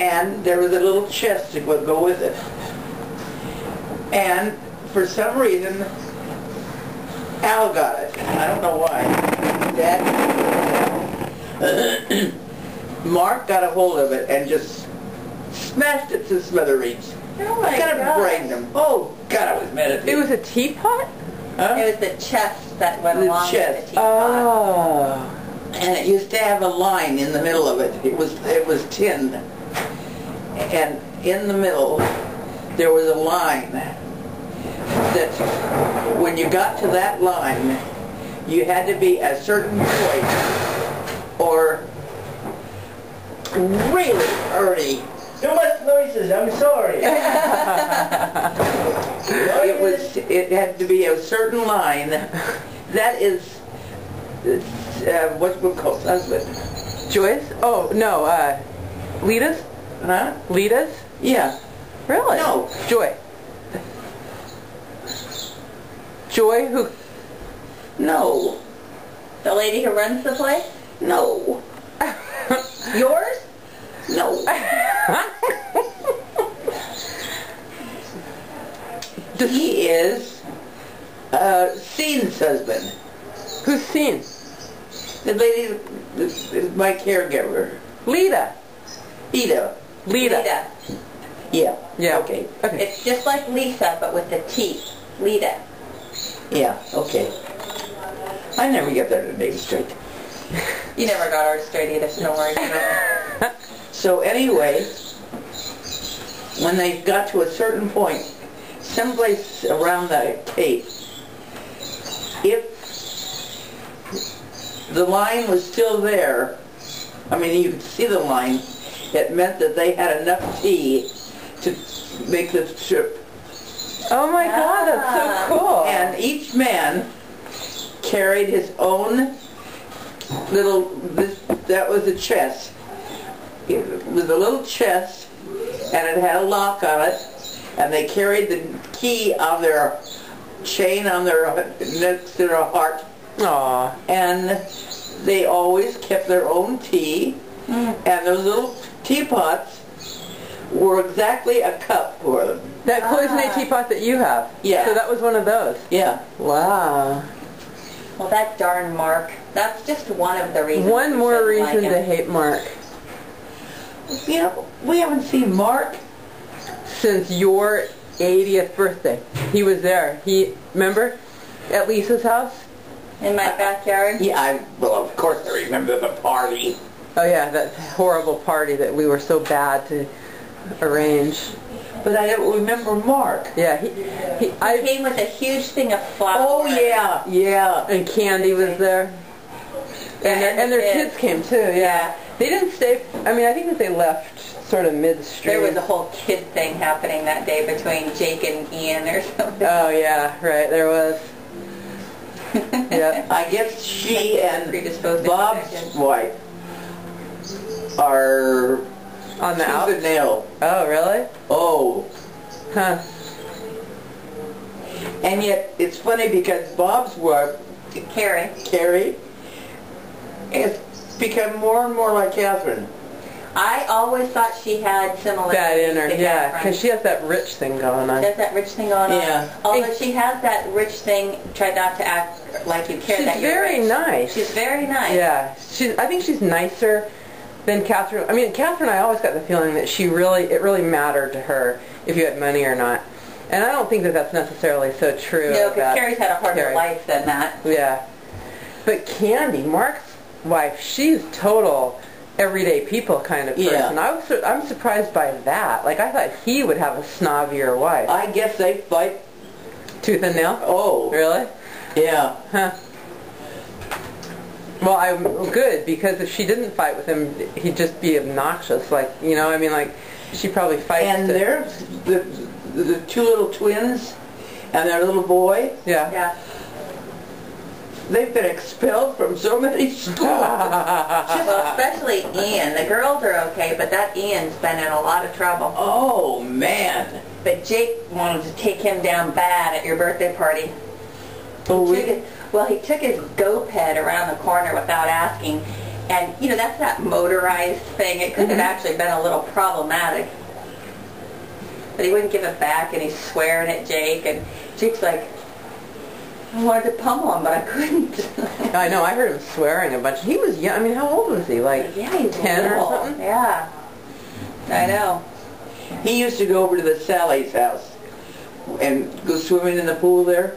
and there was a little chest that would go with it. And for some reason, Al got it. I don't know why. Dad, Mark got a hold of it and just smashed it to smithereens. Oh my Kind of God. brained him. Oh God, I was mad at him. It was a teapot? Huh? It was the chest that went The along chest. with the teapot. Oh. And it used to have a line in the middle of it. It was tinned, and in the middle there was a line that when you got to that line, you had to be a certain point or really early. Too much noises. I'm sorry. It had to be a certain line. That is. What's it called? Husband. Joyce? Oh, no, Lita's? Huh? Lita's? Yeah. Really? No. Joy. Joy who? No. The lady who runs the place? No. Yours? No. He is Scene's husband. Who's seen? The lady is my caregiver. Lita. Ida. Lita. Lita. Yeah. Yeah. Okay. Okay. It's just like Lisa, but with the T. Lita. Yeah. Okay. I never get their name straight. You never got ours straight either, so don't worry. So anyway, when they got to a certain point, someplace around the Cape, if the line was still there, I mean you could see the line, it meant that they had enough tea to make the trip. Oh my God, that's so cool. And each man carried his own little, that was a chest. It was a little chest, and it had a lock on it, and they carried the key on their chain on their next to their heart. Aw. And they always kept their own tea, and those little teapots were exactly a cup for them. That cloisonne teapot that you have? Yeah. So that was one of those? Yeah. Wow. Well, that darn Mark. That's just one of the reasons. One we more shouldn't reason like to him. hate Mark. You know, we haven't seen Mark. Since your 80th birthday. He was there. Remember? At Lisa's house? In my backyard? Yeah, well, of course I remember the party. Oh yeah, that horrible party that we were so bad to arrange. But I don't remember Mark. Yeah, He came with a huge thing of flowers. Oh, yeah, yeah. and Candy was there. And their kids came too, yeah. They didn't stay, I mean, I think that they left sort of midstream. There was a whole kid thing happening that day between Jake and Ian or something. Oh yeah, right, there was. Yeah. I guess she and Predisposed Bob's infections. wife are On the tooth out? and nail. Oh, really? Oh. Huh. And yet, it's funny because Bob's wife, Carrie. Carrie, has become more and more like Catherine. I always thought she had similarities That in her, to yeah, Catherine. because she has that rich thing going on. She has that rich thing going on. Yeah. Although she has that rich thing, try not to act like you care She's that you're very rich. nice. She's very nice. Yeah, I think she's nicer than Catherine. I mean, Catherine, I always got the feeling that it really mattered to her if you had money or not. And I don't think that that's necessarily so true. No, because about Carrie's had a harder Carrie. life than that. Yeah. But Candy, Mark's wife, she's total everyday people kind of person. Yeah. I'm surprised by that. Like, I thought he would have a snobbier wife. I guess they fight. Tooth and nail? Oh. Really? Yeah. Huh. Well, I'm good, because if she didn't fight with him, he'd just be obnoxious. Like, you know, I mean, like, she probably fights. And there's the two little twins and their little boy. Yeah. Yeah. They've been expelled from so many schools. Well, especially Ian. The girls are okay, but that Ian's been in a lot of trouble. Oh, man. But Jake wanted to take him down bad at your birthday party. Oh, He took his goat head around the corner without asking, And, you know, that's that motorized thing. It could have actually been a little problematic. But he wouldn't give it back, and he's swearing at Jake, and Jake's like, I wanted to pummel him, but I couldn't. I know, I heard him swearing a bunch. He was young. I mean, how old was he? Like yeah, he's 10 or little. something? Yeah. I know. He used to go over to the Sally's house and go swimming in the pool there.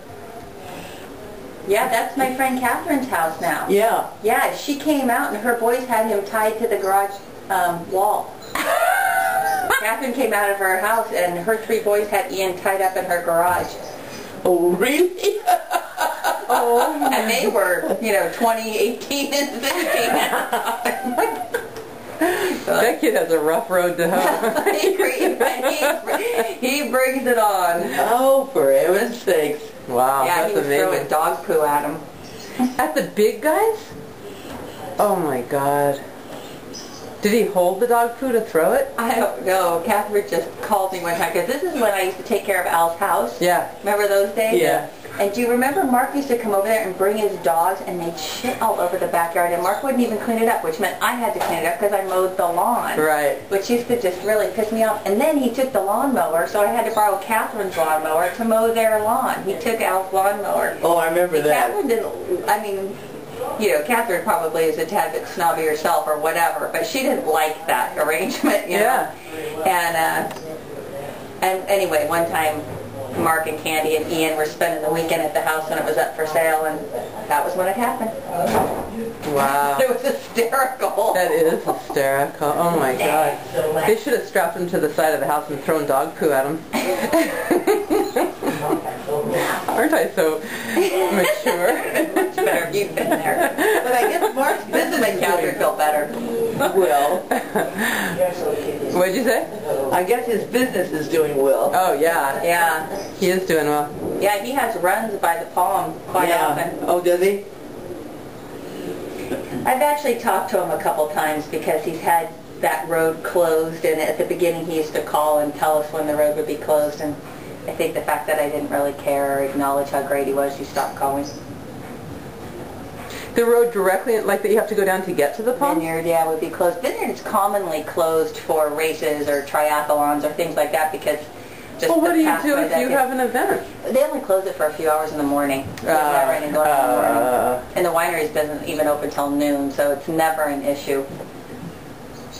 Yeah, that's my friend Catherine's house now. Yeah. Yeah, she came out and her boys had him tied to the garage wall. Catherine came out of her house and her 3 boys had Ian tied up in her garage. Oh, really? Oh. And they were, you know, 20, 18, and 17. That kid has a rough road to hoe. he brings it on. Oh, for heaven's sakes. Wow, Yeah, that's he was throwing amazing. dog poo at him. At the big guys? Oh my God. Did he hold the dog food to throw it? I don't know. Catherine just called me one time, because this is when I used to take care of Al's house. Yeah. Remember those days? Yeah. And do you remember Mark used to come over there and bring his dogs, and they'd shit all over the backyard, and Mark wouldn't even clean it up, which meant I had to clean it up because I mowed the lawn. Right. Which used to just really piss me off. And then he took the lawnmower, so I had to borrow Catherine's lawnmower to mow their lawn. He took Al's lawnmower. Oh, I remember that. Catherine didn't, I mean, you know, Catherine probably is a tad bit snobby herself or whatever, but she didn't like that arrangement, you know. Yeah. And anyway, one time Mark and Candy and Ian were spending the weekend at the house when it was up for sale, and that was when it happened. Wow. It was hysterical. That is hysterical. Oh my God. They should have strapped him to the side of the house and thrown dog poo at him. Aren't I so mature? Much better if you've been there. But I guess Mark's business made Catherine feel better. Well, What'd you say? I guess his business is doing well. Oh yeah. Yeah. He is doing well. Yeah, he has runs by the Palm quite often. Oh, does he? I've actually talked to him a couple times because he's had that road closed, and at the beginning he used to call and tell us when the road would be closed, and I think the fact that I didn't really care or acknowledge how great he was, he stopped calling. The road directly, like that you have to go down to get to the pump? Vineyard, yeah, would be closed. Vineyard is commonly closed for races or triathlons or things like that because just Well, what the do you pathway do if that you have an event? They only close it for a few hours in the morning. It's never any door in the morning. And the wineries doesn't even open till noon, so it's never an issue.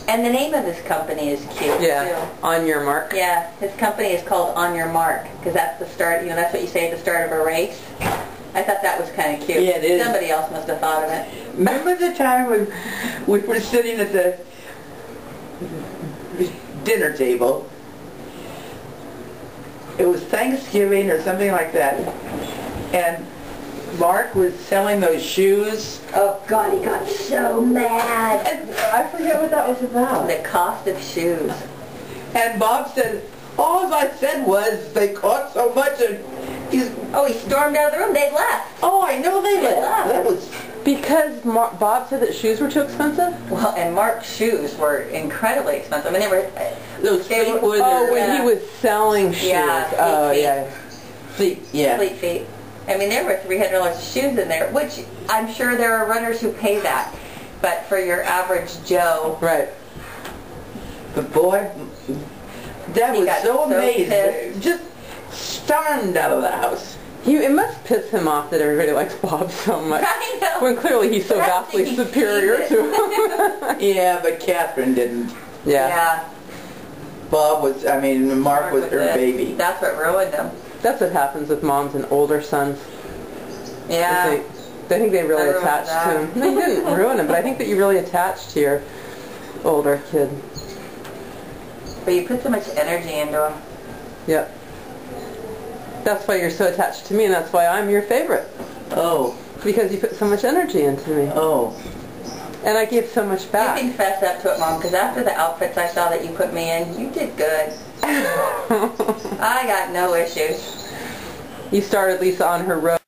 And the name of this company is cute, Yeah, too. On Your Mark. Yeah, his company is called On Your Mark, because that's the start, you know, that's what you say at the start of a race. I thought that was kind of cute. Yeah, it is. Somebody else must have thought of it. Remember the time when we were sitting at the dinner table? It was Thanksgiving or something like that. And Mark was selling those shoes. Oh, God, he got so mad. I forget what that was about. The cost of shoes. And Bob said, all I said was they cost so much. And he's, Oh, he stormed out of the room. They left. oh, I know they left. That was, Because Bob said that shoes were too expensive? Well, and Mark's shoes were incredibly expensive. I mean, they were... those They feet were- were Oh, when Yeah. he was selling shoes. Yeah, Oh, feet. yeah. feet, yeah. Fleet feet. I mean, there were $300 of shoes in there, which I'm sure there are runners who pay that. But for your average Joe, Right. But boy, Dad He was got so so amazed, pissed. just stormed out of the house. It must piss him off that everybody likes Bob so much. I know. When clearly he's so But I vastly think he superior sees to him. Yeah, but Catherine didn't. Yeah. Bob was, I mean, Mark was her it. baby. That's what ruined him. That's what happens with moms and older sons. Yeah. They think they really I ruined attached that. to him. No, you didn't ruin him, but I think that you really attached to your older kid. But you put so much energy into him. Yep. That's why you're so attached to me, and that's why I'm your favorite. Oh, Because you put so much energy into me. oh. And I gave so much You back. can fess up to it, Mom, because after the outfits I saw that you put me in, you did good. I got no issues. You started Lisa on her road.